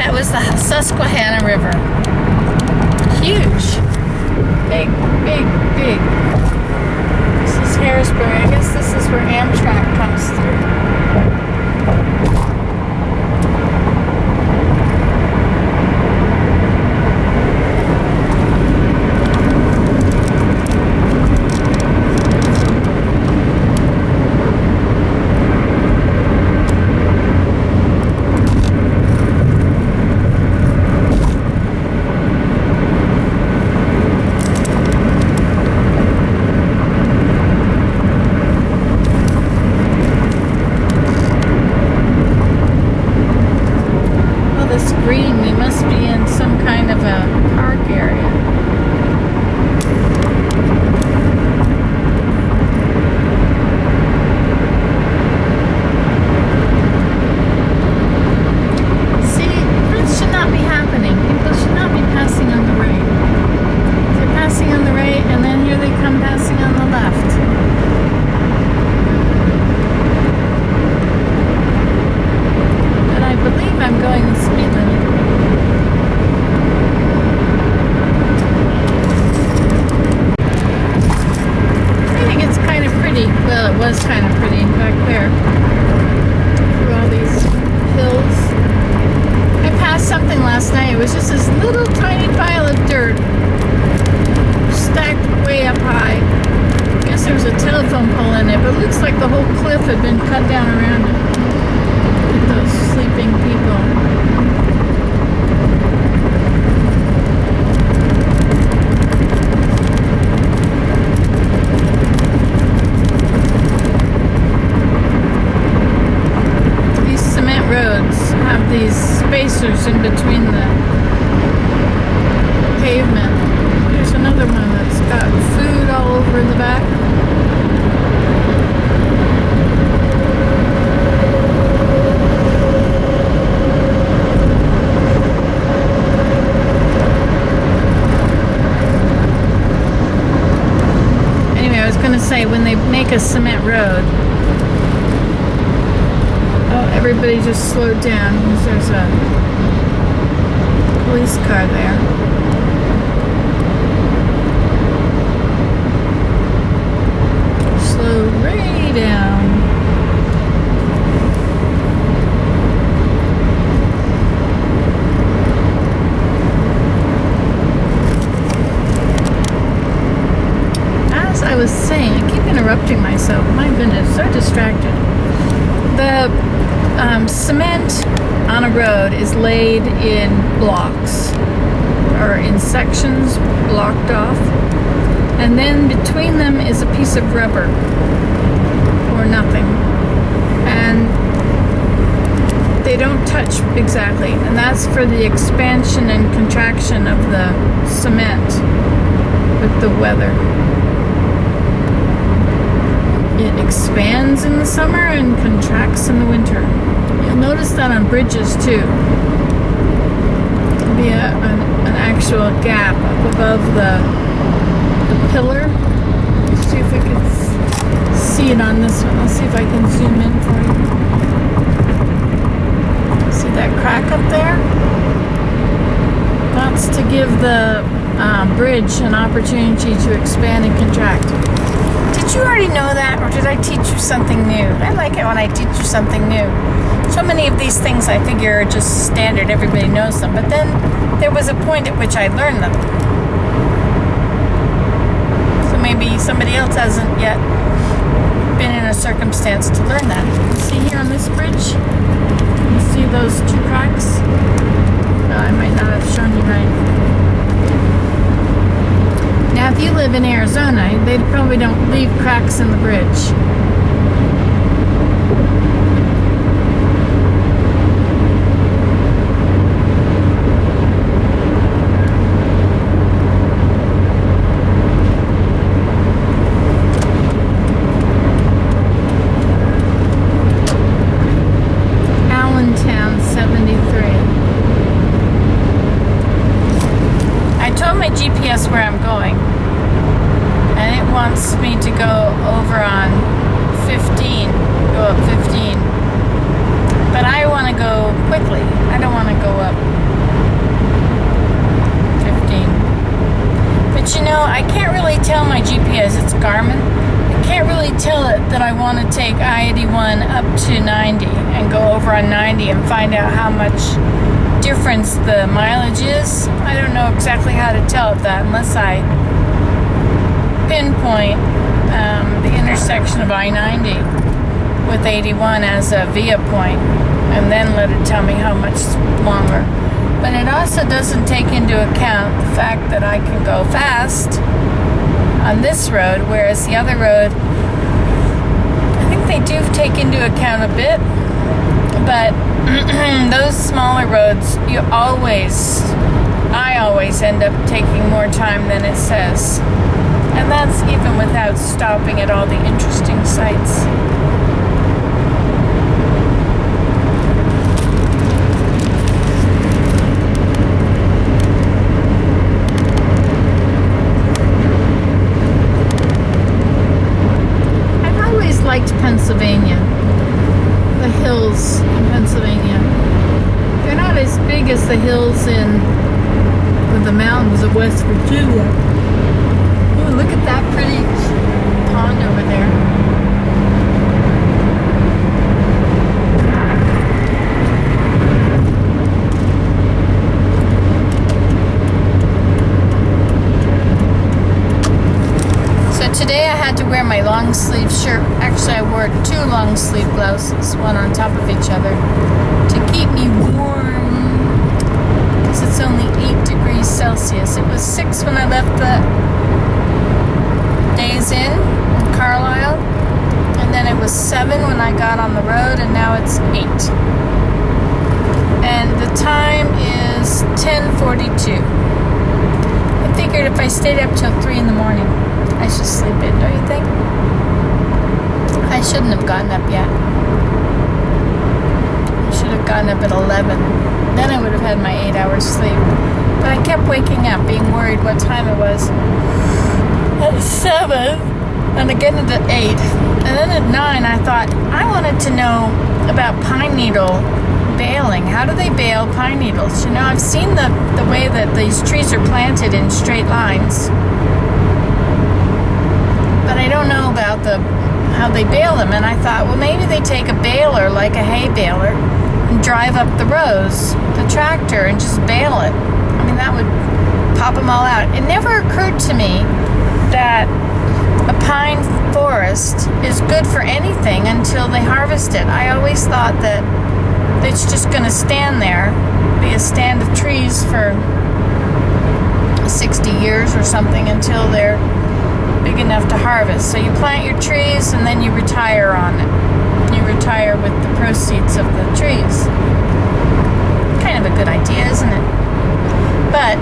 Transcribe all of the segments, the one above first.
That was the Susquehanna River. Huge. Big, big, big. This is Harrisburg. I guess this is where Amtrak comes through. Green, we must be in some kind of a park area. See, this should not be happening. People should not be passing on the right. They're passing on the right, and then here they come passing on the left. But I believe I'm going the speed limit. Well, it was kind of pretty back there through all these hills. I passed something last night. It was just this little tiny pile of dirt stacked way up high. I guess there was a telephone pole in it, but it looks like the whole cliff had been cut down around it. Look at those sleeping people. These spacers in between the pavement. Here's another one that's got food all over in the back. Anyway, I was going to say, when they make a cement road, everybody just slowed down because there's a police car there. Slowed way down. As I was saying, I keep interrupting myself. My goodness, so distracted. The cement on a road is laid in blocks or in sections blocked off, and then between them is a piece of rubber or nothing, and they don't touch exactly, and that's for the expansion and contraction of the cement with the weather. It expands in the summer and contracts in the winter. You'll notice that on bridges too. There'll be an actual gap up above the pillar. Let's see if we can see it on this one. Let's see if I can zoom in for you. See that crack up there? That's to give the bridge an opportunity to expand and contract. Did you already know that, or did I teach you something new? I like it when I teach you something new. So many of these things I figure are just standard, everybody knows them, but then there was a point at which I learned them. So maybe somebody else hasn't yet been in a circumstance to learn that. See here on this bridge? You see those two cracks? I might not have shown you right. Now, if you live in Arizona, they probably don't leave cracks in the bridge. Allentown, 73. I told my GPS where I'm going, and it wants me to go over on 15, go up 15. But I want to go quickly. I don't want to go up Yes, it's Garmin. I can't really tell it that I want to take I-81 up to 90 and go over on 90 and find out how much difference the mileage is. I don't know exactly how to tell it that unless I pinpoint the intersection of I-90 with 81 as a via point and then let it tell me how much longer. But it also doesn't take into account the fact that I can go fast on this road, whereas the other road, I think they do take into account a bit, but those smaller roads, I always end up taking more time than it says. And that's even without stopping at all the interesting sites. Liked Pennsylvania, the hills in Pennsylvania. They're not as big as the hills in the mountains of West Virginia. Ooh, look at that pretty pond over there. Today I had to wear my long sleeve shirt. Actually, I wore 2 long sleeve blouses, one on top of each other, to keep me warm, because it's only 8 degrees Celsius. It was 6 when I left the Days Inn in Carlisle, and then it was 7 when I got on the road, and now it's 8. And the time is 10:42. I figured if I stayed up till 3 in the morning, I should sleep in, don't you think? I shouldn't have gotten up yet. I should have gotten up at 11. Then I would have had my 8 hours sleep. But I kept waking up, being worried what time it was. At 7, and again at 8. And then at 9, I thought, I wanted to know about pine needle baling. How do they bale pine needles? You know, I've seen the way that these trees are planted in straight lines. But I don't know about how they bale them, and I thought, well, maybe they take a baler, like a hay baler, and drive up the rows, the tractor, and just bale it. I mean, that would pop them all out. It never occurred to me that a pine forest is good for anything until they harvest it. I always thought that it's just going to stand there, be a stand of trees for 60 years or something until they're big enough to harvest. So you plant your trees and then you retire on it. You retire with the proceeds of the trees. Kind of a good idea, isn't it? But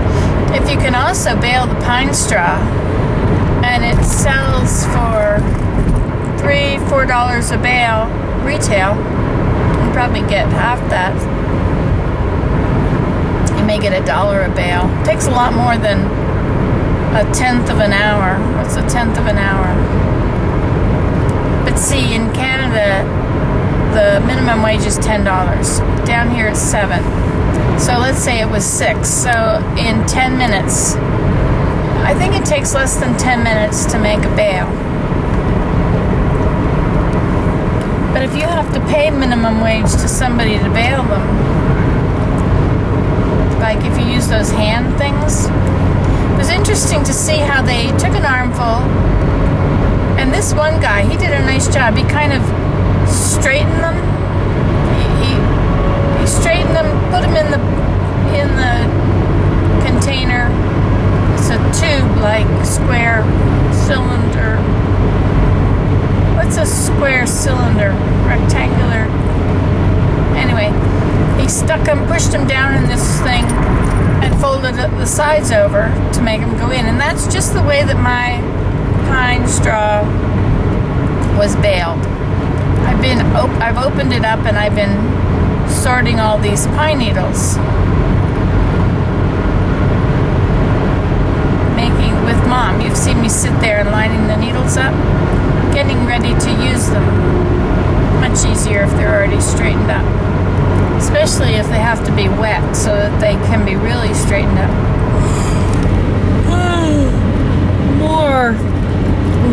if you can also bale the pine straw, and it sells for $3-4 a bale retail, you probably get half that. You may get $1 a bale. It takes a lot more than a tenth of an hour. What's a tenth of an hour? But see, in Canada, the minimum wage is $10. Down here it's $7. So let's say it was 6. So in 10 minutes, I think it takes less than 10 minutes to make a bale. But if you have to pay minimum wage to somebody to bale them, like if you use those hand things, it was interesting to see how they took an armful, and this one guy, he did a nice job. He kind of straightened them. He straightened them, put them in the container. It's a tube-like square cylinder. What's a square cylinder? Rectangular. Anyway, he stuck them, pushed them down in this thing, and folded the sides over to make them go in. And that's just the way that my pine straw was baled. I've opened it up and I've been sorting all these pine needles, making with Mom. You've seen me sit there and lining the needles up, getting ready to use them. Much easier if they're already straightened up, especially if they have to be wet so that they can be really straightened up. More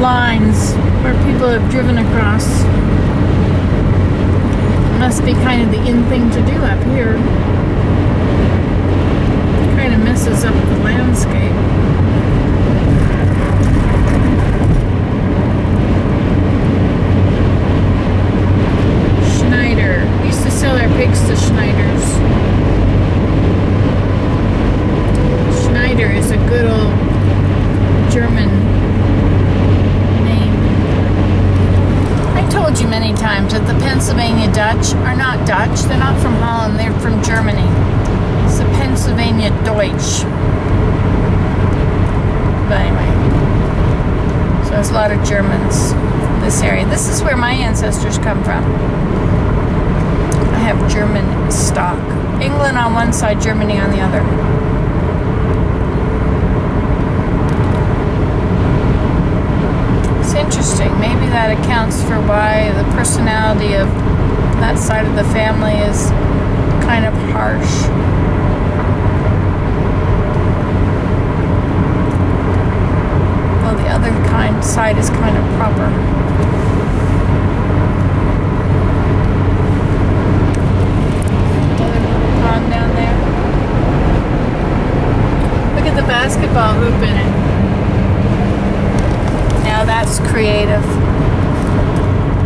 lines where people have driven across. It must be kind of the in thing to do up here. Kind of messes up the landscape. Schneider. We used to sell our pigs to Schneiders. Schneider is a good old German name. I told you many times that the Pennsylvania Dutch are not Dutch. They're not from Holland. They're from Germany. It's the Pennsylvania Deutsch. But anyway, so there's a lot of Germans in this area. This is where my ancestors come from. I have German stock. England on one side, Germany on the other. It's interesting. Maybe that accounts for why the personality of that side of the family is kind of harsh. While the other side is kind of proper. Another little pond down there. Look at the basketball hoop in it. Now that's creative.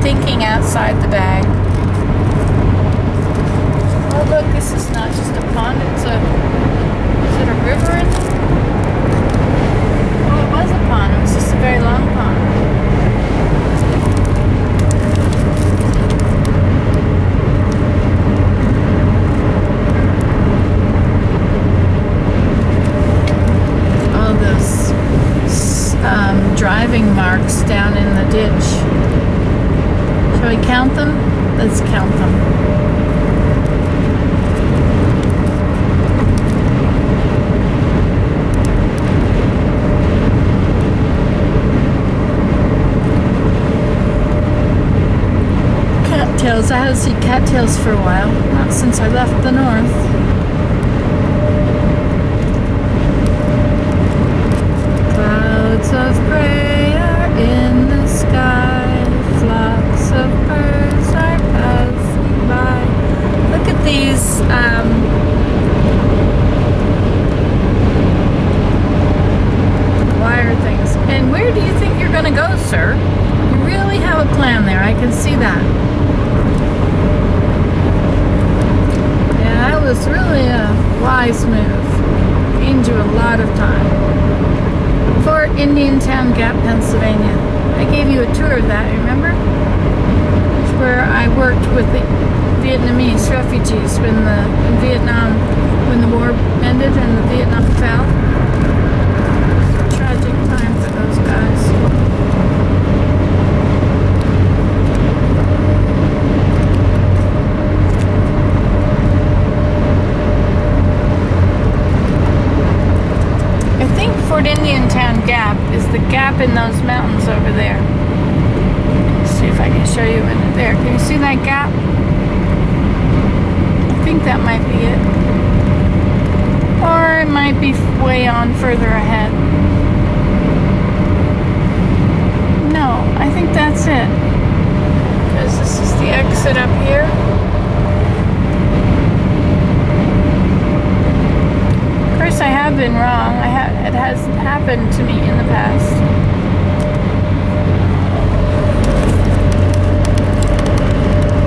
Thinking outside the bag. Oh look, this is not just a pond, is it a river in it? Oh, it was a pond, it was just a very long pond. All those driving marks down in the ditch. Shall we count them? Let's count them. Cattails. I haven't seen cattails for a while. Not since I left the north. Clouds of gray are in the sky. Flocks of birds are passing by. Look at these wire things. And where do you think you're going to go, sir? You really have a plan there. I can see that. Yeah, that was really a wise move. Gained you a lot of time. Fort Indiantown Gap, Pennsylvania. I gave you a tour of that, remember? It's where I worked with the Vietnamese refugees in Vietnam, when the war ended and the Vietnam fell. It's a tragic time for those guys. Fort Indiantown Gap is the gap in those mountains over there. Let's see if I can show you in there. Can you see that gap? I think that might be it. Or it might be way on further ahead. No, I think that's it. Because this is the exit up here. Of course, I have been wrong. It has happened to me in the past.